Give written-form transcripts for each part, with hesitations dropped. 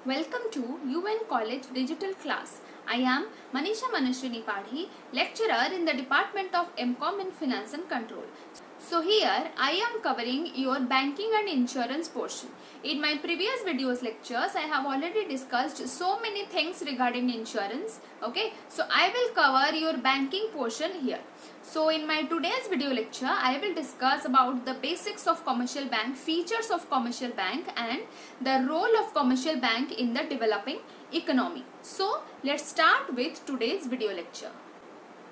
Welcome to UN College Digital Class. I am Manisha Manashwini Padhi, lecturer in the Department of MCom in Finance and Control. So here I am covering your banking and insurance portion. In my previous videos lectures, I have already discussed so many things regarding insurance. Okay, so I will cover your banking portion here. So in my today's video lecture, I will discuss about the basics of commercial bank, features of commercial bank and the role of commercial bank in the developing economy. So let's start with today's video lecture.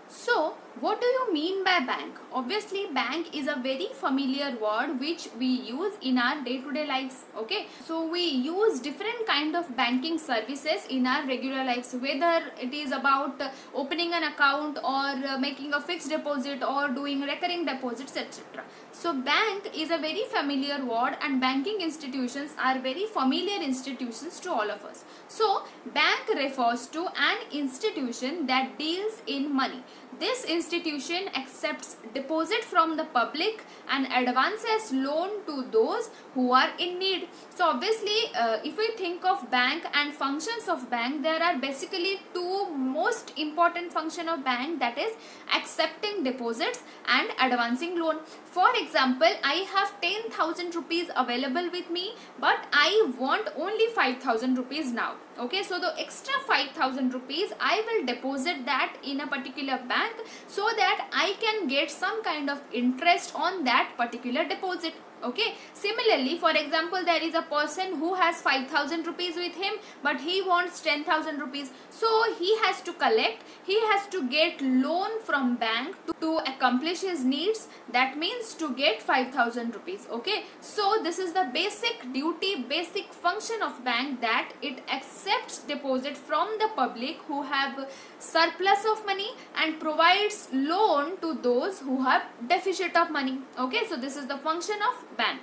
So what do you mean by bank? Obviously bank is a very familiar word which we use in our day-to-day lives. Okay, so we use different kind of banking services in our regular lives, whether it is about opening an account or making a fixed deposit or doing recurring deposits, etc. So bank is a very familiar word and banking institutions are very familiar institutions to all of us. So bank refers to an institution that deals in money. This institution accepts deposit from the public and advances loan to those who are in need. So obviously if we think of bank and functions of bank, there are basically two most important function of bank, that is accepting deposits and advancing loan. For example, I have 10,000 rupees available with me, but I want only 5,000 rupees now. Okay, so the extra 5,000 rupees I will deposit that in a particular bank so that I can get some kind of interest on that particular deposit. Okay, similarly, for example, there is a person who has 5,000 rupees with him, but he wants 10,000 rupees. So he has to collect, he has to get loan from bank to accomplish his needs. That means to get 5,000 rupees. Okay, so this is the basic duty, basic function of bank, that it accepts deposit from the public who have surplus of money and provides loan to those who have deficit of money. Okay, so this is the function of bank.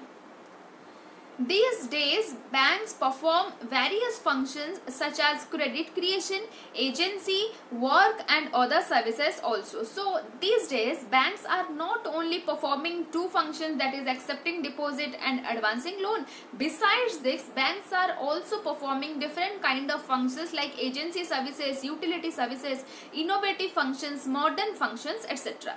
These days, banks perform various functions such as credit creation, agency, work and other services also. So these days, banks are not only performing two functions, that is accepting deposit and advancing loan. Besides this, banks are also performing different kind of functions like agency services, utility services, innovative functions, modern functions, etc.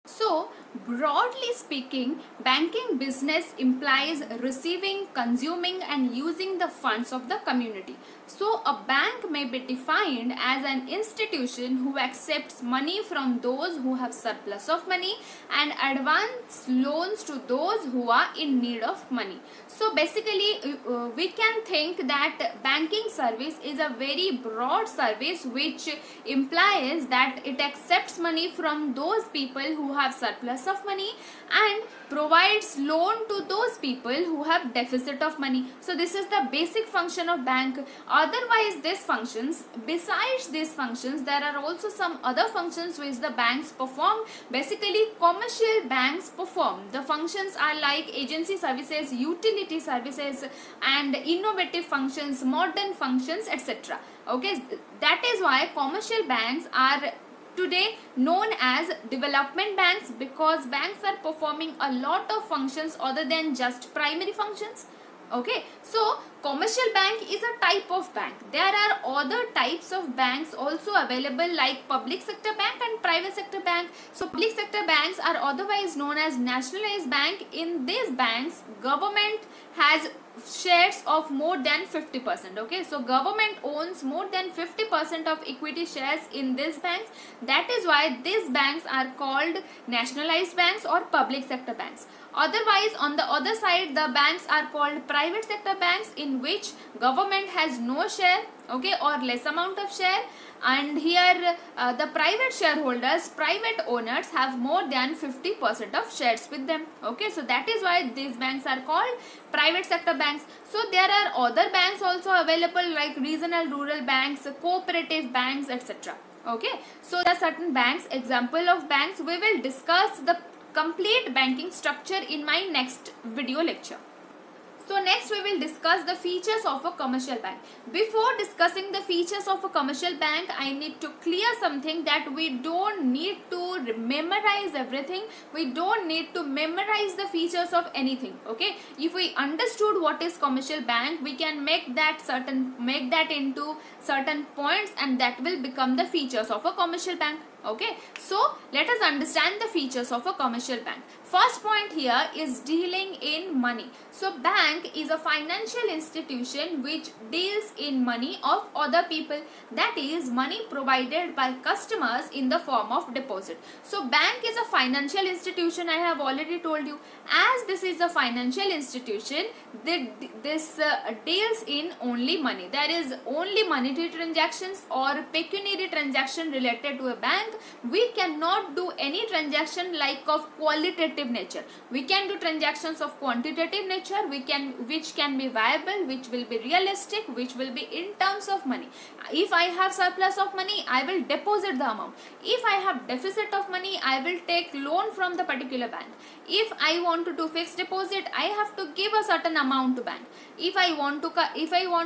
So, broadly speaking, banking business implies receiving, consuming and using the funds of the community. So, a bank may be defined as an institution who accepts money from those who have surplus of money and advance loans to those who are in need of money. So, basically, we can think that banking service is a very broad service which implies that it accepts money from those people who have surplus of money and provides loan to those people who have deficit of money. So this is the basic function of bank. Otherwise, besides these functions, there are also some other functions which the banks perform. Basically, commercial banks perform. The functions are like agency services, utility services and innovative functions, modern functions, etc. Okay, that is why commercial banks are today known as development banks, because banks are performing a lot of functions other than just primary functions. Okay, so commercial bank is a type of bank. There are other types of banks also available like public sector bank and private sector bank. So public sector banks are otherwise known as nationalized bank. In these banks, government has shares of more than 50%. Okay, so government owns more than 50% of equity shares in these banks. That is why these banks are called nationalized banks or public sector banks. Otherwise, on the other side, the banks are called private sector banks, in which government has no share, okay, or less amount of share, and here the private shareholders, private owners have more than 50% of shares with them. Okay, so that is why these banks are called private sector banks. So there are other banks also available like regional rural banks, cooperative banks, etc. Okay, so there are certain banks, example of banks. We will discuss the complete banking structure in my next video lecture. So next we will discuss the features of a commercial bank. Before discussing the features of a commercial bank, I need to clear something, that we don't need to memorize everything. We don't need to memorize the features of anything. Okay, if we understood what is commercial bank, we can make that into certain points, and that will become the features of a commercial bank. Okay, so let us understand the features of a commercial bank. First point here is dealing in money. So bank is a financial institution which deals in money of other people, that is money provided by customers in the form of deposit. So bank is a financial institution, I have already told you. As this is a financial institution, this deals in only money. There is only monetary transactions or pecuniary transaction related to a bank. We cannot do any transaction like of qualitative nature. We can do transactions of quantitative nature, which can be viable, which will be realistic, which will be in terms of money. If I have surplus of money, I will deposit the amount. If I have deficit of money, I will take loan from the particular bank. If I want to do fixed deposit, I have to give a certain amount to bank. If I want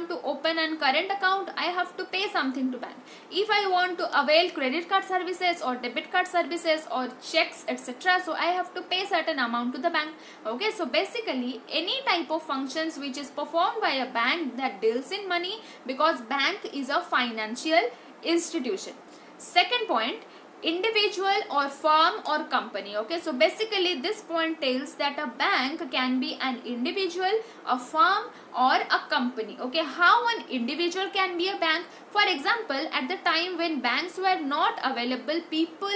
to open an current account, I have to pay something to bank. If I want to avail credit card services or debit card services or checks, etc., so I have to pay certain amount to the bank. Okay, so basically any type of functions which is performed by a bank that deals in money, because bank is a financial institution. Second point, individual or firm or company. Okay, so basically this point tells that a bank can be an individual, a firm or a company. Okay, how an individual can be a bank? For example, at the time when banks were not available, people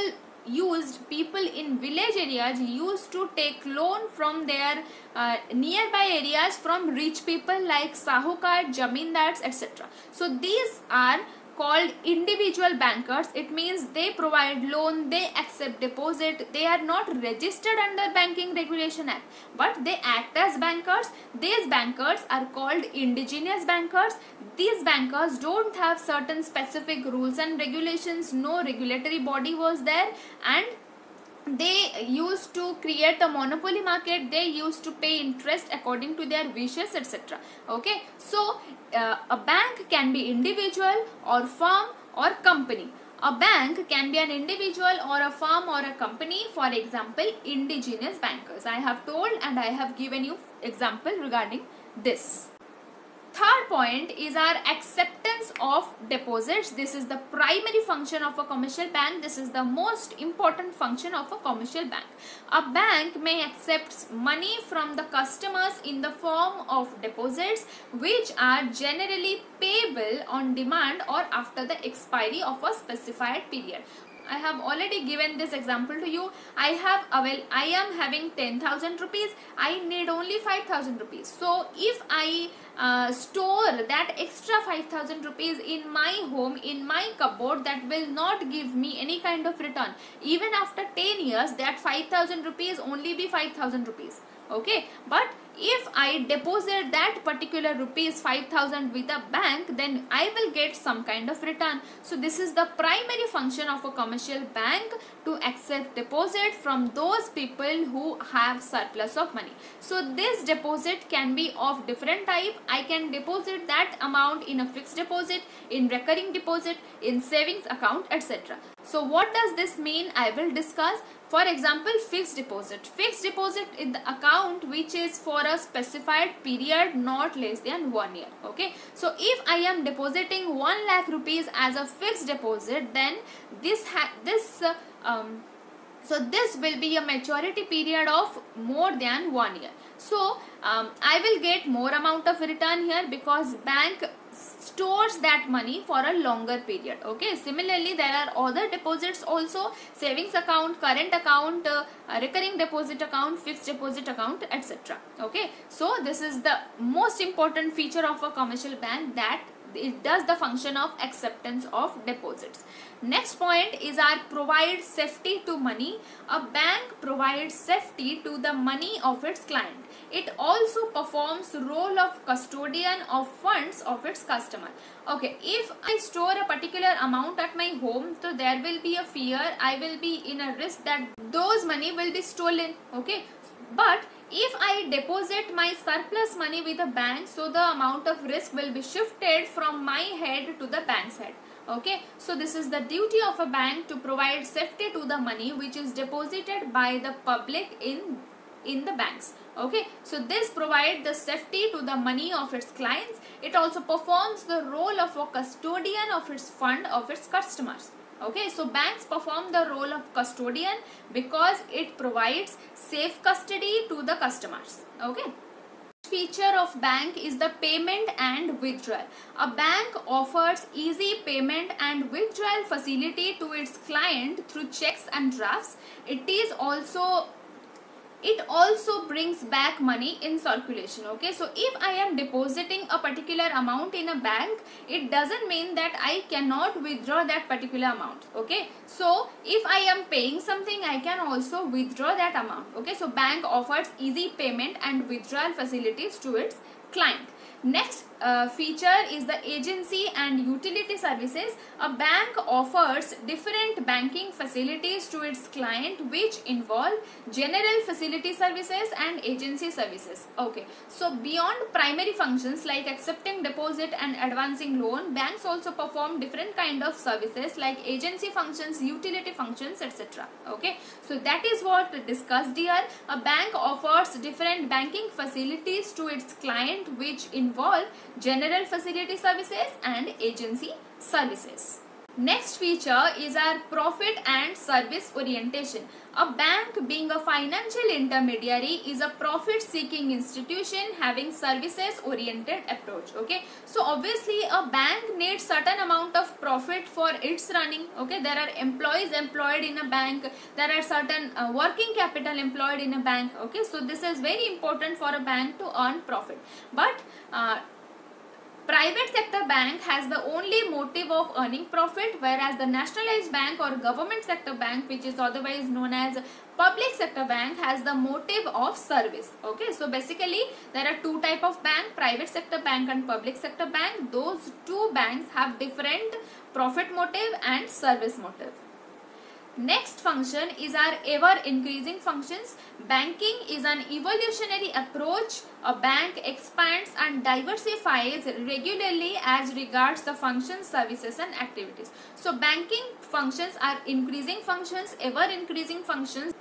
in village areas used to take loan from their nearby areas from rich people like sahukar, jamindars, etc. So these are called individual bankers. It means they provide loan, they accept deposit, they are not registered under Banking Regulation Act, but they act as bankers. These bankers are called indigenous bankers. These bankers don't have certain specific rules and regulations, no regulatory body was there, and they used to create a monopoly market. They used to pay interest according to their wishes, etc. Okay, so a bank can be individual or firm or company. A bank can be an individual or a firm or a company. For example, indigenous bankers, I have told and I have given you example regarding this. Third point is our acceptance of deposits. This is the primary function of a commercial bank. This is the most important function of a commercial bank. A bank may accept money from the customers in the form of deposits, which are generally payable on demand or after the expiry of a specified period. I have already given this example to you. I am having 10,000 rupees. I need only 5,000 rupees. So if I store that extra 5,000 rupees in my home, in my cupboard, that will not give me any kind of return. Even after 10 years, that 5,000 rupees only be 5,000 rupees. Okay, but if I deposit that particular rupees 5,000 with a bank, then I will get some kind of return. So this is the primary function of a commercial bank, to accept deposit from those people who have surplus of money. So this deposit can be of different type. I can deposit that amount in a fixed deposit, in recurring deposit, in savings account, etc. So what does this mean? I will discuss. For example, fixed deposit. Fixed deposit is the account which is for a specified period, not less than 1 year. Okay. So if I am depositing 1 lakh rupees as a fixed deposit, then this will be a maturity period of more than 1 year. So I will get more amount of return here, because bank stores that money for a longer period. Okay, similarly there are other deposits also: savings account, current account, recurring deposit account, fixed deposit account, etc. Okay, so this is the most important feature of a commercial bank, that it does the function of acceptance of deposits. Next point is our provide safety to money. A bank provides safety to the money of its client. It also performs role of custodian of funds of its customer. Okay, if I store a particular amount at my home, so there will be a fear, I will be in a risk that those money will be stolen. Okay, but if I deposit my surplus money with a bank, so the amount of risk will be shifted from my head to the bank's head. Okay, so this is the duty of a bank to provide safety to the money which is deposited by the public in the banks. Okay, so this provides the safety to the money of its clients. It also performs the role of a custodian of its fund of its customers. Okay, so banks perform the role of custodian because it provides safe custody to the customers. Okay. Feature of bank is the payment and withdrawal. A bank offers easy payment and withdrawal facility to its client through checks and drafts. It also brings back money in circulation. Okay, so if I am depositing a particular amount in a bank, it doesn't mean that I cannot withdraw that particular amount. Okay, so if I am paying something, I can also withdraw that amount. Okay, so bank offers easy payment and withdrawal facilities to its client. Next feature is the agency and utility services. A bank offers different banking facilities to its client which involve general facility services and agency services. Okay, so beyond primary functions like accepting deposit and advancing loan, banks also perform different kind of services like agency functions, utility functions, etc. Okay, so that is what we discussed here. A bank offers different banking facilities to its client which involve general facility services and agency services. Next feature is our profit and service orientation. A bank, being a financial intermediary, is a profit seeking institution having services oriented approach. Okay, so obviously a bank needs certain amount of profit for its running. Okay, there are employees employed in a bank, there are certain working capital employed in a bank. Okay, so this is very important for a bank to earn profit. But private sector bank has the only motive of earning profit, whereas the nationalized bank or government sector bank, which is otherwise known as public sector bank, has the motive of service. Okay, so basically there are two type of bank, private sector bank and public sector bank. Those two banks have different profit motive and service motive. Next function is our ever increasing functions. Banking is an evolutionary approach. A bank expands and diversifies regularly as regards the functions, services and activities. So banking functions are increasing functions, ever increasing functions.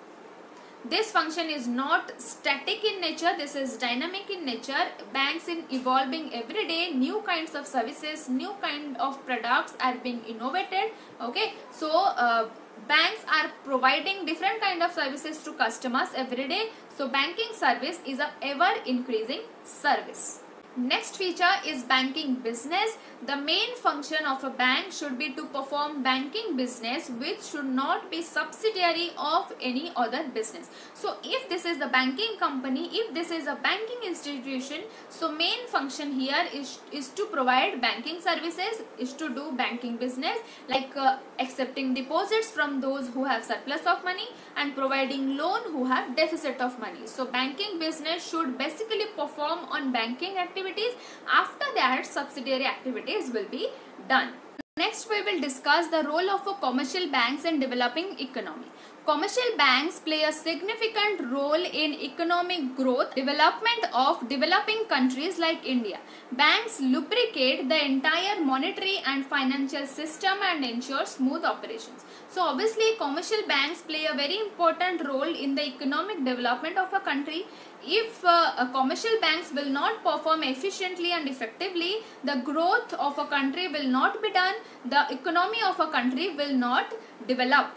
This function is not static in nature, this is dynamic in nature. Banks in evolving every day, new kinds of services, new kind of products are being innovated. Okay, so banks are providing different kind of services to customers every day. So banking service is a ever increasing service. Next feature is banking business. The main function of a bank should be to perform banking business which should not be subsidiary of any other business. So if this is the banking company, if this is a banking institution, so main function here is to provide banking services, is to do banking business like accepting deposits from those who have surplus of money and providing loan who have deficit of money. So banking business should basically perform on banking activities. After that, subsidiary activities will be done. Next, we will discuss the role of commercial banks in developing economy. Commercial banks play a significant role in economic growth, development of developing countries like India. Banks lubricate the entire monetary and financial system and ensure smooth operations. So obviously commercial banks play a very important role in the economic development of a country. If commercial banks will not perform efficiently and effectively, the growth of a country will not be done, the economy of a country will not develop.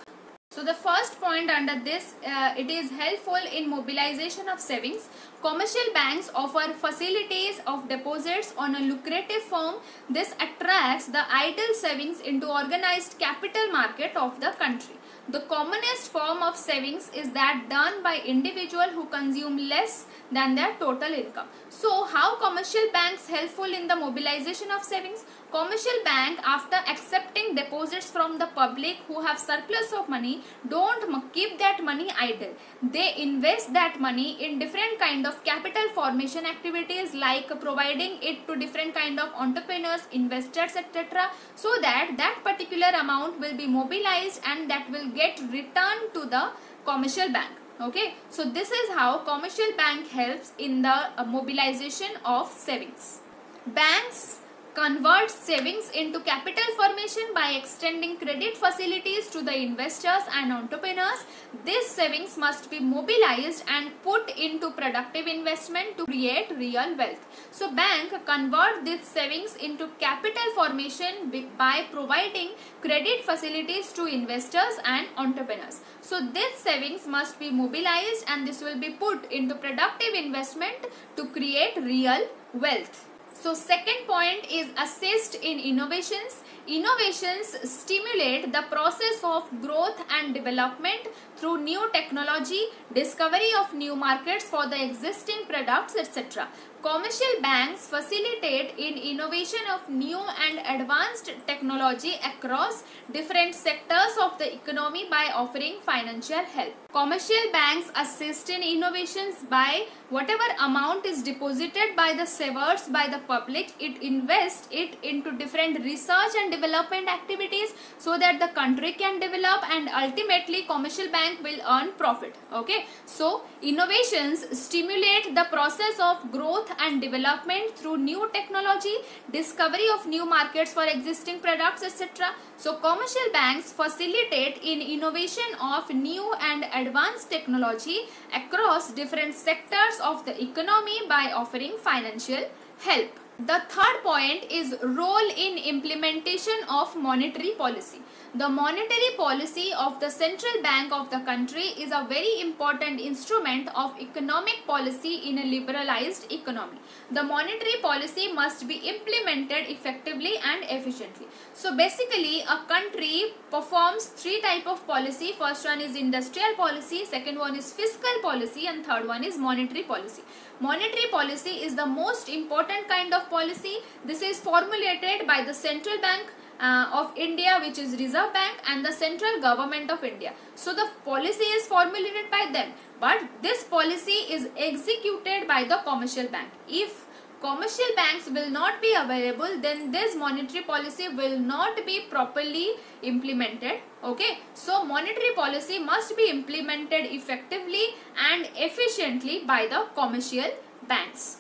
So the first point under this, it is helpful in mobilization of savings. Commercial banks offer facilities of deposits on a lucrative firm. This attracts the idle savings into organized capital market of the country. The commonest form of savings is that done by individual who consume less than their total income. So how commercial banks helpful in the mobilization of savings? Commercial bank, after accepting deposits from the public who have surplus of money, don't keep that money idle. They invest that money in different kind of capital formation activities like providing it to different kind of entrepreneurs, investors, etc. so that that particular amount will be mobilized and that will get returned to the commercial bank. Okay, so this is how commercial bank helps in the mobilization of savings. Banks convert savings into capital formation by extending credit facilities to the investors and entrepreneurs. These savings must be mobilized and put into productive investment to create real wealth. So bank convert these savings into capital formation by providing credit facilities to investors and entrepreneurs. So these savings must be mobilized and this will be put into productive investment to create real wealth. So second point is assist in innovations. Innovations stimulate the process of growth and development through new technology, discovery of new markets for the existing products, etc. Commercial banks facilitate in innovation of new and advanced technology across different sectors of the economy by offering financial help. Commercial banks assist in innovations by whatever amount is deposited by the savers by the public, it invests it into different research and development activities so that the country can develop and ultimately commercial bank will earn profit. Okay, so innovations stimulate the process of growth and development through new technology, discovery of new markets for existing products, etc. So commercial banks facilitate in innovation of new and advanced technology across different sectors of the economy by offering financial help. The third point is role in implementation of monetary policy. The monetary policy of the central bank of the country is a very important instrument of economic policy in a liberalized economy. The monetary policy must be implemented effectively and efficiently. So basically a country performs three types of policy. First one is industrial policy, second one is fiscal policy, and third one is monetary policy. Monetary policy is the most important kind of policy. This is formulated by the Central Bank of India, which is Reserve Bank, and the central government of India. So the policy is formulated by them, but this policy is executed by the commercial bank. If commercial banks will not be available, then this monetary policy will not be properly implemented. Okay, so monetary policy must be implemented effectively and efficiently by the commercial banks.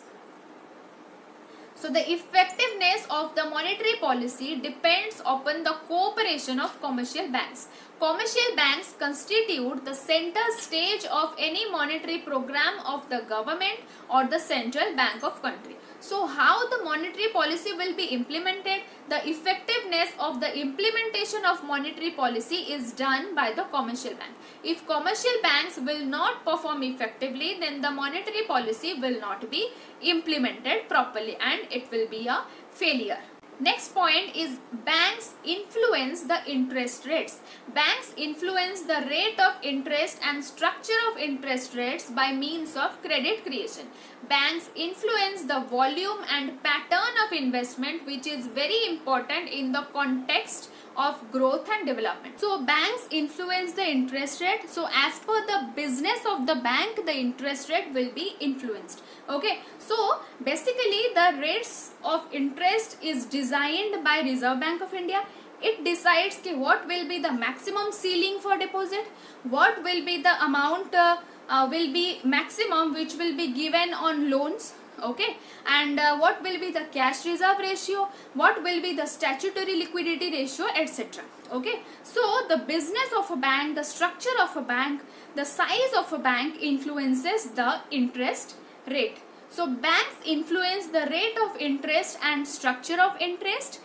So the effectiveness of the monetary policy depends upon the cooperation of commercial banks. Commercial banks constitute the center stage of any monetary program of the government or the central bank of country. So how the monetary policy will be implemented? The effectiveness of the implementation of monetary policy is done by the commercial bank. If commercial banks will not perform effectively, then the monetary policy will not be implemented properly and it will be a failure. Next point is banks influence the interest rates. Banks influence the rate of interest and structure of interest rates by means of credit creation. Banks influence the volume and pattern of investment, which is very important in the context of growth and development. So banks influence the interest rate. So as per the business of the bank, the interest rate will be influenced. Okay, so basically the rates of interest is designed by Reserve Bank of India. It decides what will be the maximum ceiling for deposit, what will be the amount will be maximum which will be given on loans. Okay, and what will be the cash reserve ratio, what will be the statutory liquidity ratio, etc. Okay, so the business of a bank, the structure of a bank, the size of a bank influences the interest rate. So banks influence the rate of interest and structure of interest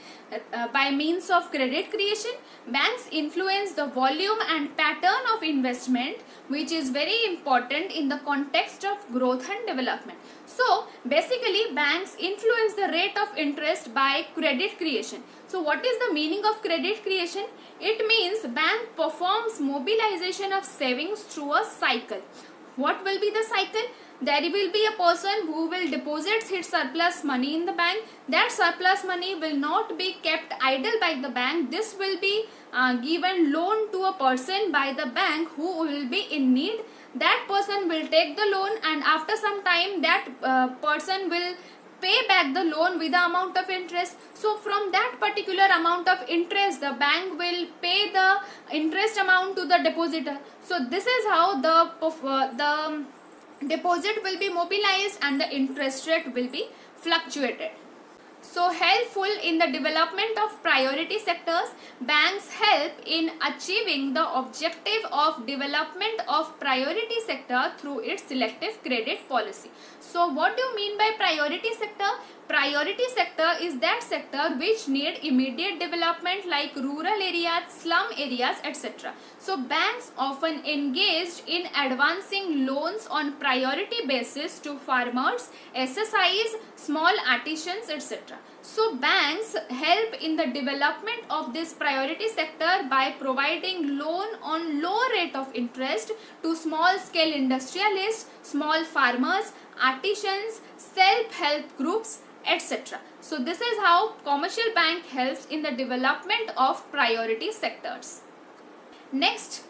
by means of credit creation. Banks influence the volume and pattern of investment, which is very important in the context of growth and development. So basically banks influence the rate of interest by credit creation. So what is the meaning of credit creation? It means bank performs mobilization of savings through a cycle. What will be the cycle? There will be a person who will deposit his surplus money in the bank. That surplus money will not be kept idle by the bank. This will be given loan to a person by the bank who will be in need. That person will take the loan, and after some time that person will pay back the loan with the amount of interest. So from that particular amount of interest, the bank will pay the interest amount to the depositor. So this is how the deposit will be mobilized and the interest rate will be fluctuated. So helpful in the development of priority sectors, banks help in achieving the objective of development of priority sector through its selective credit policy. So what do you mean by priority sector? Priority sector is that sector which need immediate development like rural areas, slum areas, etc. So banks often engaged in advancing loans on priority basis to farmers, SSIs, small artisans, etc. So banks help in the development of this priority sector by providing loan on low rate of interest to small scale industrialists, small farmers, artisans, self-help groups, etc. So this is how commercial bank helps in the development of priority sectors. Next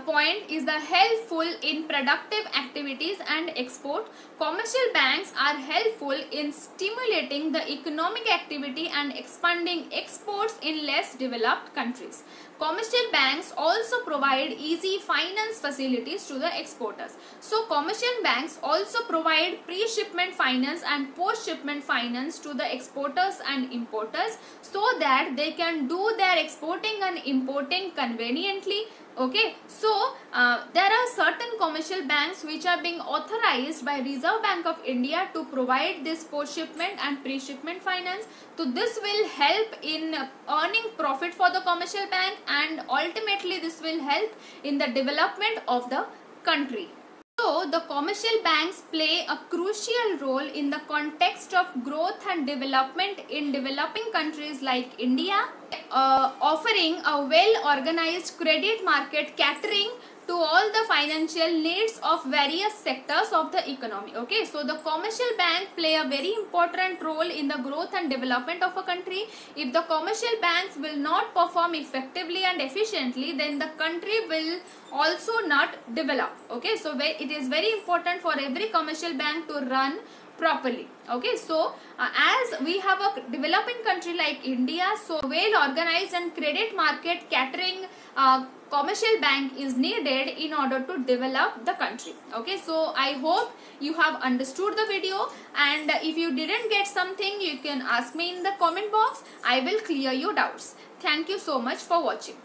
point is the helpful in productive activities and export. Commercial banks are helpful in stimulating the economic activity and expanding exports in less developed countries. Commercial banks also provide easy finance facilities to the exporters. So commercial banks also provide pre-shipment finance and post-shipment finance to the exporters and importers so that they can do their exporting and importing conveniently. Okay, so there are certain commercial banks which are being authorized by Reserve Bank of India to provide this post-shipment and pre-shipment finance. So this will help in earning profit for the commercial bank, and ultimately this will help in the development of the country. So the commercial banks play a crucial role in the context of growth and development in developing countries like India, offering a well-organized credit market catering to all the financial needs of various sectors of the economy. Okay, so the commercial bank play a very important role in the growth and development of a country. If the commercial banks will not perform effectively and efficiently, then the country will also not develop. Okay, so it is very important for every commercial bank to run properly. Okay, so as we have a developing country like India, so well organized and credit market catering commercial bank is needed in order to develop the country. Okay, so I hope you have understood the video, and if you didn't get something, you can ask me in the comment box. I will clear your doubts. Thank you so much for watching.